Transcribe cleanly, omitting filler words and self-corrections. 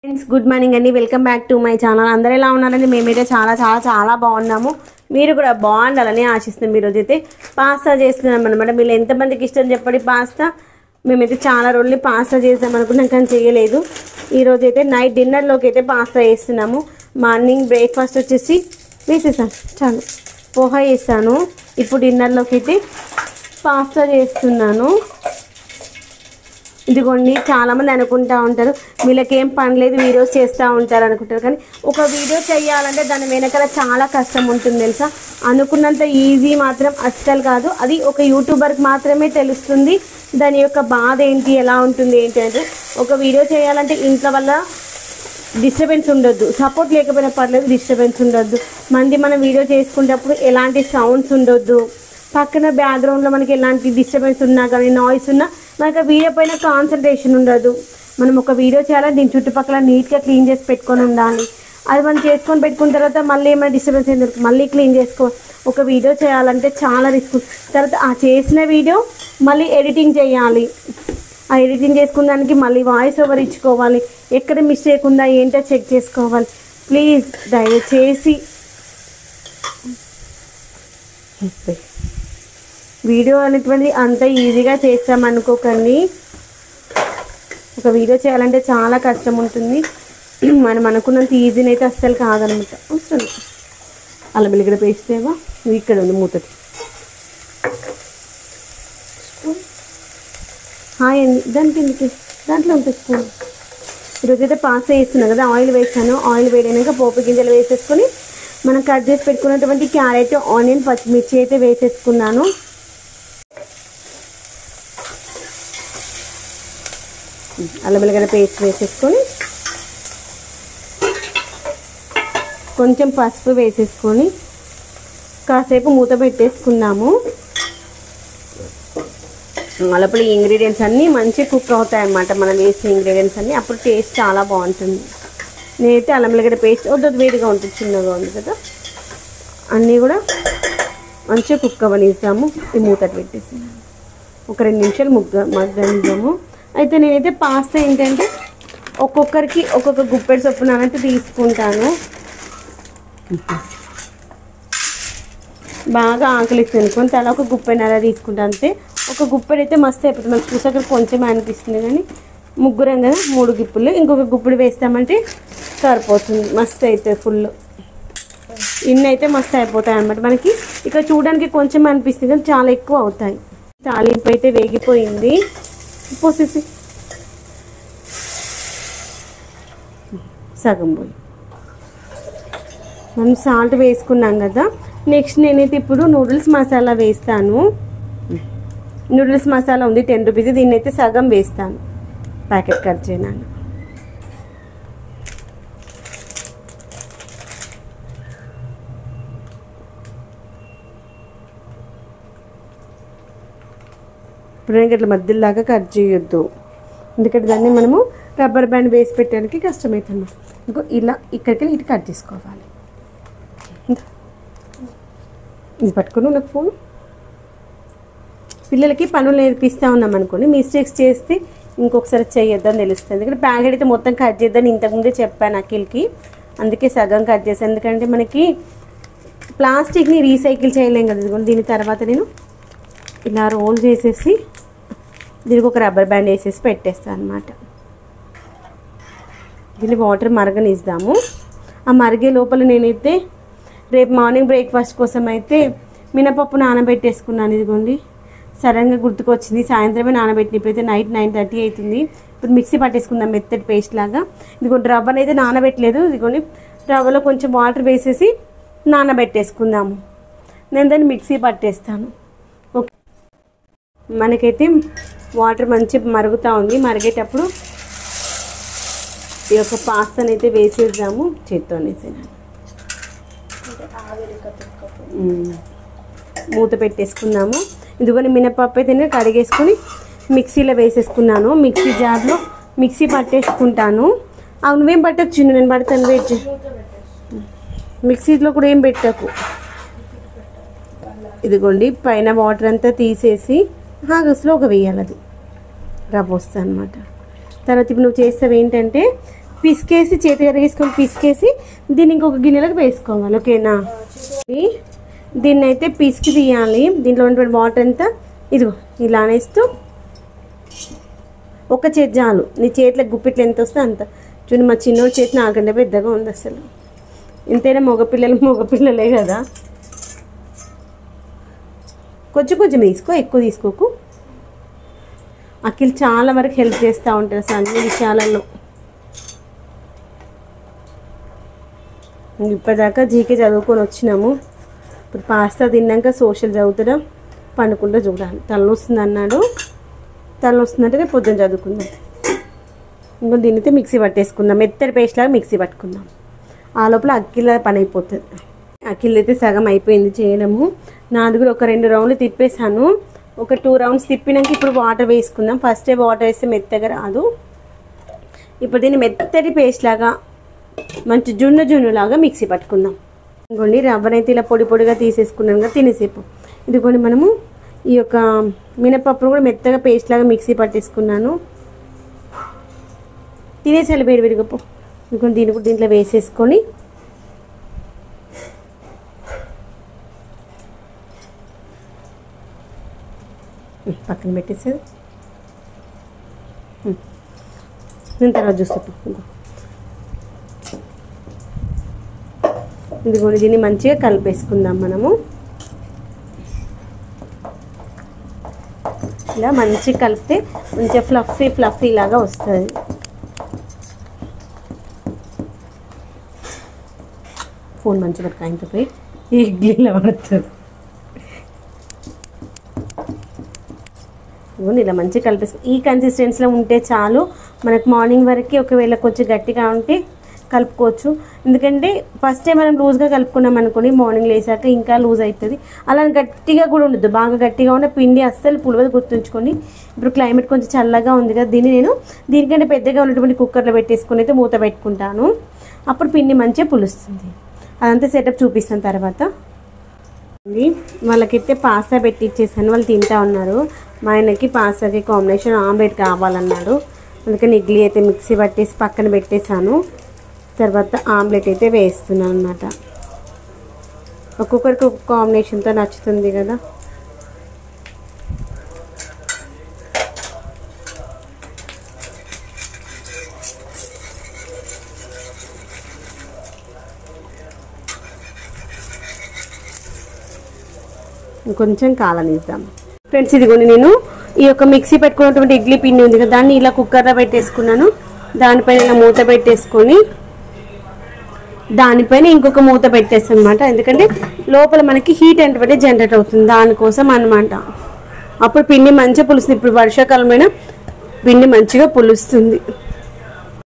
Friends good morning అండి. Welcome back to my channel. అందరూ ఎలా ఉన్నారండి? మేమైతే చాలా చాలా చాలా బాగున్నాము. మీరు కూడా బాగుండాలని ఆశిస్తున్నాం. ఈరోజు అయితే పాస్తా చేస్తున్నాం అనమాట. మీరు ఎంతమందికి ఇష్టం చెప్పండి పాస్తా. మేమైతే చాలా రోజులు పాస్తా చేద్దాం అనుకున్నాం కానీ చేయలేదు. ఈరోజు అయితే నైట్ డిన్నర్లోకి అయితే పాస్తా చేస్తున్నాము. మార్నింగ్ బ్రేక్ఫాస్ట్ వచ్చేసి వేసేసాను, చాలు పోహా చేస్తాను. ఇప్పుడు డిన్నర్లోకి అయితే పాస్తా చేస్తున్నాను. ఇదిగోండి, చాలామంది అనుకుంటూ ఉంటారు వీళ్ళకేం పని లేదు వీడియోస్ చేస్తూ ఉంటారు అనుకుంటారు. కానీ ఒక వీడియో చేయాలంటే దాని వెనకాల చాలా కష్టం ఉంటుంది తెలుసా. అనుకున్నంత ఈజీ మాత్రం అస్సలు కాదు. అది ఒక యూట్యూబర్కి మాత్రమే తెలుస్తుంది దాని యొక్క బాధ ఏంటి, ఎలా ఉంటుంది ఏంటి అంటే. ఒక వీడియో చేయాలంటే ఇంట్లో వల్ల డిస్టర్బెన్స్ ఉండొద్దు, సపోర్ట్ లేకపోయినా పర్లేదు, డిస్టర్బెన్స్ ఉండొద్దు. మనం వీడియో చేసుకునేటప్పుడు ఎలాంటి సౌండ్స్ ఉండొద్దు, పక్కన బ్యాక్గ్రౌండ్లో మనకి ఎలాంటి డిస్టర్బెన్స్ ఉన్నా కానీ నాయిస్ ఉన్నా మనకు ఆ వీడియో పైన కాన్సన్ట్రేషన్ ఉండదు. మనం ఒక వీడియో చేయాలంటే దీని చుట్టుపక్కల నీట్గా క్లీన్ చేసి పెట్టుకొని ఉండాలి. అది మనం చేసుకొని పెట్టుకున్న తర్వాత మళ్ళీ ఏమైనా డిస్టర్బెన్స్ ఏంటి మళ్ళీ క్లీన్ చేసుకో. ఒక వీడియో చేయాలంటే చాలా రిస్క్. తర్వాత ఆ చేసిన వీడియో మళ్ళీ ఎడిటింగ్ చేయాలి. ఆ ఎడిటింగ్ చేసుకున్న దానికి మళ్ళీ వాయిస్ ఓవర్ ఇచ్చుకోవాలి. ఎక్కడ మిస్టేక్ ఉందా ఏంటో చెక్ చేసుకోవాలి. ప్లీజ్ దయచేసి వీడియో అనేటువంటిది అంత ఈజీగా చేస్తామనుకోకండి. ఒక వీడియో చేయాలంటే చాలా కష్టం ఉంటుంది. మనం అనుకున్నంత ఈజీని అయితే అస్సలు కాదనమాట. వస్తుంది అల్లం వెల్లిగడ్డ పేస్ట్ ఏమో ఇక్కడ ఉంది మూతది. హాయ్ అండి, దానికి ఎందుకు దాంట్లో ఉంటుంది స్పూన్. ఈరోజు అయితే పాస్తా వేస్తున్నాను కదా, ఆయిల్ వేసాను. ఆయిల్ వేయడానికి పోపు గింజలు వేసేసుకొని మనం కట్ చేసి పెట్టుకున్నటువంటి క్యారెట్, ఆనియన్, పచ్చిమిర్చి అయితే వేసేసుకున్నాను. అల్లం వెల్లిగడ్డ పేస్ట్ వేసేసుకొని కొంచెం పసుపు వేసేసుకొని కాసేపు మూత పెట్టేసుకున్నాము. లోపల ఈ ఇంగ్రీడియంట్స్ అన్నీ మంచి కుక్ అవుతాయి అన్నమాట. మనం వేసిన ఇంగ్రీడియంట్స్ అన్నీ అప్పుడు టేస్ట్ చాలా బాగుంటుంది. నేనైతే అల్లం వెల్లిగడ్డ పేస్ట్ వద్దు, వేడిగా ఉంటుంది, చిన్నగా ఉంది కదా. అన్నీ కూడా మంచిగా కుక్ అవ్వనిస్తాము. ఈ మూత పెట్టేసి ఒక 2 నిమిషాలు మగ్గనిద్దాము. అయితే నేనైతే పాస్తా ఏంటంటే ఒక్కొక్కరికి ఒక్కొక్క గుప్పెడు చొప్పున అయితే తీసుకుంటాను. బాగా ఆకలిస్తుంది అనుకోని తల ఒక గుప్పెడున్నర తీసుకుంటాను అంతే. ఒక గుప్పెడు అయితే మస్తు అయిపోతుంది. మనకు చూసాక కొంచెం అనిపిస్తుంది కానీ ముగ్గురం కదా, 3 గుప్పులు ఇంకొక గుప్పెడు వేస్తామంటే సరిపోతుంది. మస్తు అవుతుంది ఫుల్. ఇన్ని అయితే మస్తు అయిపోతాయి అన్నమాట. మనకి ఇక్కడ చూడడానికి కొంచెం అనిపిస్తుంది కానీ చాలా ఎక్కువ అవుతాయి. తాలింపు అయితే వేగిపోయింది. పోసేసి సగం పోయి మనం సాల్ట్ వేసుకున్నాం కదా. నెక్స్ట్ నేనైతే ఇప్పుడు నూడిల్స్ మసాలా వేస్తాను. నూడిల్స్ మసాలా ఉంది 10 రూపీస్. దీన్ని అయితే సగం వేస్తాను, ప్యాకెట్ కట్ చేయను. ఇప్పుడు ఇట్లా మధ్యలాగా కట్ చేయొద్దు, ఎందుకంటే దాన్ని మనము రబ్బర్ బ్యాండ్ వేసి పెట్టడానికి కష్టమవుతుంది. ఇంకో ఇలా ఇక్కడికి ఇటు కట్ చేసుకోవాలి. ఇది పట్టుకుని నాకు ఫోన్. పిల్లలకి పనులు నేర్పిస్తూ ఉన్నాం అనుకోండి, మిస్టేక్స్ చేస్తే ఇంకొకసారి చేయొద్దని తెలుస్తుంది. ఎందుకంటే ప్యాకెట్ అయితే మొత్తం కట్ చేద్దని ఇంతకుముందే చెప్పాను అఖిల్కి, అందుకే సగం కట్ చేస్తాను. ఎందుకంటే మనకి ప్లాస్టిక్ని రీసైకిల్ చేయలేం కదా. దీని తర్వాత నేను ఇలా రోల్ చేసేసి దీనికి ఒక రబ్బర్ బ్యాండ్ వేసేసి పెట్టేస్తాను అనమాట. దీన్ని వాటర్ మరగనిద్దాము. ఆ మరిగే లోపల నేనైతే రేపు మార్నింగ్ బ్రేక్ఫాస్ట్ కోసం అయితే మినపప్పు నానబెట్టేసుకున్నాను. ఇదిగోండి, సడన్గా గుర్తుకొచ్చింది, సాయంత్రమే నానబెట్టిన. ఇప్పుడైతే నైట్ 9:30 అవుతుంది. ఇప్పుడు మిక్సీ పట్టేసుకుందాం మెత్తటి పేస్ట్ లాగా. ఇదిగోండి, రవ్వను అయితే నానబెట్టలేదు. ఇదిగోండి, రవ్వలో కొంచెం వాటర్ వేసేసి నానబెట్టేసుకుందాము. నేను దాన్ని మిక్సీ పట్టేస్తాను. ఓకే, మనకైతే వాటర్ మంచి మరుగుతూ ఉంది. మరిగేటప్పుడు ఈ యొక్క పాస్తాని అయితే వేసేద్దాము. చేత్తో వేసేయాలి. మూత పెట్టేసుకుందాము. ఇదిగోని మినపప్పు అయితే నేను కడిగేసుకొని మిక్సీలో వేసేసుకున్నాను. మిక్సీ జార్లో మిక్సీ పట్టేసుకుంటాను. అవి నువ్వేం పట్టచ్చు, నేను పడతాను. వెయిట్, మిక్సీలో కూడా ఏం పెట్టకు. ఇదిగోండి, పైన వాటర్ అంతా తీసేసి స్లోగా వేయాలి. అది రవ్వ వస్తుంది అనమాట. తర్వాత ఇప్పుడు నువ్వు చేస్తావు ఏంటంటే పిసికేసి చేతి వేసుకొని పిసికేసి దీన్ని ఇంకొక గిన్నెలకు వేసుకోవాలి. ఓకేనా? దీన్ని అయితే పిసికి తీయాలి. దీంట్లో ఉన్నటువంటి వాటర్ అంతా ఇదిగో ఇలా అనేస్తూ ఒక చేతి చాలు. నీ చేతిలో గుప్పిట్లు ఎంత వస్తే అంత. చూడండి మా చిన్నోడి చేతి నాకంటే పెద్దగా ఉంది అసలు. ఎంతైనా మగపిల్లలే కదా. కొంచెం తీసుకో, ఎక్కువ తీసుకోకు. అఖిల్ చాలా వరకు హెల్ప్ చేస్తూ ఉంటారు అసలు అన్ని విషయాలలో. ఇప్పటిదాకా జీకే చదువుకొని వచ్చినాము. ఇప్పుడు పాస్తా తిన్నాక సోషల్ చదువుతాడా పండుకుంటూ చూడాలి. తలనొస్తుంది అన్నాడు. తలనొస్తుందంటే రేపు పొద్దున్న చదువుకుందాం. ఇంకో దీనితో మిక్సీ పట్టేసుకుందాం. మెత్తడి పేస్ట్ లాగా మిక్సీ పట్టుకుందాం. ఆ లోపల అఖిల్ పని అయిపోతుంది. అఖిల్ అయితే సగం అయిపోయింది చేయడము. నాది కూడా ఒక 2 రౌండ్లు తిప్పేసాను. ఒక 2 రౌండ్స్ తిప్పినాక ఇప్పుడు వాటర్ వేసుకుందాం. ఫస్టే వాటర్ వేస్తే మెత్తగా రాదు. ఇప్పుడు దీన్ని మెత్తటి పేస్ట్ లాగా మంచి జున్నులాగా మిక్సీ పట్టుకుందాం. ఇంకోండి రవ్వనైతే ఇలా పొడిగా తీసేసుకున్నాం కదా తినేసేపు. ఇదిగోండి మనము ఈ యొక్క మినపప్పును కూడా మెత్తగా పేస్ట్ లాగా మిక్సీ పట్టేసుకున్నాను. తినేసేయాలి వేడిగప్పు. ఇంకొని దీన్ని కూడా దీంట్లో వేసేసుకొని పక్కన పెట్టేసేది. నేను తర్వాత చూస్తాను. ఇదిగోండి దీన్ని మంచిగా కలిపేసుకుందాం మనము. ఇలా మంచిగా కలిపితే మంచిగా ఫ్లఫీ లాగా వస్తుంది. ఫోన్ మంచిగా పట్టుకు ఆయనతో పోయి ఈ ఇడ్లీలో పడుతుంది. ఇలా మంచిగా కలిపేసి ఈ కన్సిస్టెన్సీలో ఉంటే చాలు. మనకు మార్నింగ్ వరకు ఒకవేళ కొంచెం గట్టిగా ఉంటే కలుపుకోవచ్చు. ఎందుకంటే ఫస్ట్ టైం మనం లూజ్గా కలుపుకున్నాం అనుకోండి మార్నింగ్ లేసాక ఇంకా లూజ్ అవుతుంది. అలా గట్టిగా కూడా ఉండదు. బాగా గట్టిగా ఉన్న పిండి అస్సలు పులవదు. గుర్తుంచుకోండి. ఇప్పుడు క్లైమేట్ కొంచెం చల్లగా ఉంది కదా, దీనికంటే పెద్దగా ఉన్నటువంటి కుక్కర్లో పెట్టేసుకొని అయితే మూత పెట్టుకుంటాను. అప్పుడు పిండి మంచిగా పులుస్తుంది. అదంతా సెటప్ చూపిస్తాను తర్వాత. వాళ్ళకైతే పాస్తా పెట్టి ఇచ్చేసాను. వాళ్ళు తింటా ఉన్నారు. మా ఆయనకి పాస్తాకి కాంబినేషన్ ఆమ్లెట్ కావాలన్నాడు. అందుకని ఇడ్లీ అయితే మిక్సీ పట్టేసి పక్కన పెట్టేశాను. తర్వాత ఆమ్లెట్ అయితే వేస్తున్నాను అన్నమాట. ఒక్కొక్కరికి ఒక్కొక్క కాంబినేషన్తో నచ్చుతుంది కదా. కొంచెం కాలనిద్దాం ఫ్రెండ్స్. ఇదిగోండి నేను ఈ యొక్క మిక్సీ పెట్టుకున్నటువంటి ఇడ్లీ పిండి ఉంది కదా, దాన్ని ఇలా కుక్కర్లో పెట్టేసుకున్నాను. దానిపైన ఇలా మూత పెట్టేసుకొని దానిపైన ఇంకొక మూత పెట్టేస్తాను అనమాట. ఎందుకంటే లోపల మనకి హీట్ అంటే జనరేట్ అవుతుంది, దానికోసం అనమాట. అప్పుడు పిండి మంచిగా పులుస్తుంది. ఇప్పుడు వర్షాకాలమైన పిండి మంచిగా పులుస్తుంది.